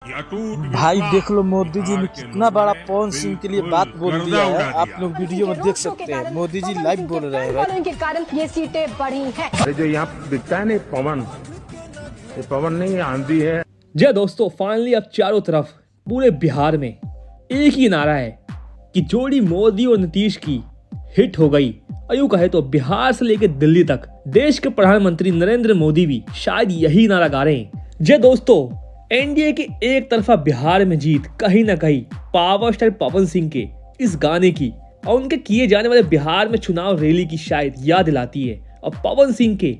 भाई देख लो, मोदी जी ने कितना बड़ा पवन सिंह के लिए बात बोल दिया है। आप लोग वीडियो में देख सकते हैं, मोदी जी लाइव बोल रहे हैं भाई। के कारण ये सीटें बढ़ी हैं। अरे जो यहाँ दिखता है ना पवन, ये पवन नहीं आंधी है। जय दोस्तों, फाइनली अब चारों तरफ पूरे बिहार में एक ही नारा है कि जोड़ी मोदी और नीतीश की हिट हो गई। और यूं कहे तो बिहार से लेकर दिल्ली तक देश के प्रधानमंत्री नरेंद्र मोदी भी शायद यही नारा गा रहे हैं। जय दोस्तों, एनडीए की एक तरफा बिहार में जीत कहीं ना कहीं पावर स्टार पवन सिंह के इस गाने की और उनके किए जाने वाले बिहार में चुनाव रैली की शायद याद दिलाती है। और पवन सिंह के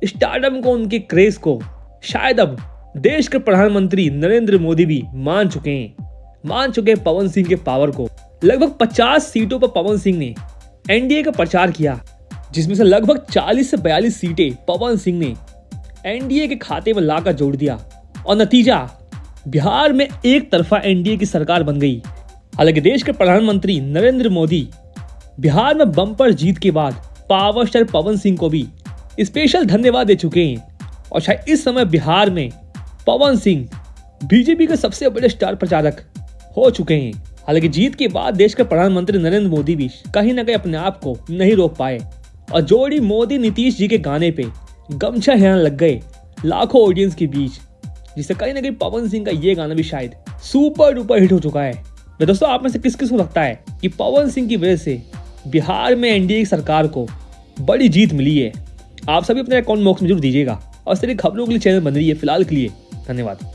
स्टारडम को, उनके क्रेज को शायद अब देश के प्रधानमंत्री नरेंद्र मोदी भी मान चुके हैं पवन सिंह के पावर को। लगभग 50 सीटों पर पवन सिंह ने एनडीए का प्रचार किया, जिसमें से लगभग 40 से 42 सीटें पवन सिंह ने एनडीए के खाते में लाकर जोड़ दिया और नतीजा बिहार में एक तरफा एनडीए की सरकार बन गई। हालांकि देश के प्रधानमंत्री नरेंद्र मोदी बिहार में बम्पर जीत के बाद पावर स्टार पवन सिंह को भी स्पेशल धन्यवाद दे चुके हैं। और शायद इस समय बिहार में पवन सिंह बीजेपी के सबसे बड़े स्टार प्रचारक हो चुके हैं। हालांकि जीत के बाद देश के प्रधानमंत्री नरेंद्र मोदी भी कहीं ना कहीं अपने आप को नहीं रोक पाए और जोड़ी मोदी नीतीश जी के गाने पे गमछा हिलाने लग गए लाखों ऑडियंस के बीच, जिससे कहीं ना कहीं पवन सिंह का ये गाना भी शायद सुपर डुपर हिट हो चुका है। तो दोस्तों, आप में से किस किस को लगता है कि पवन सिंह की वजह से बिहार में एनडीए की सरकार को बड़ी जीत मिली है? आप सभी अपने कमेंट बॉक्स में जरूर दीजिएगा और इस तरह खबरों के लिए चैनल बन रही है फिलहाल के लिए। धन्यवाद।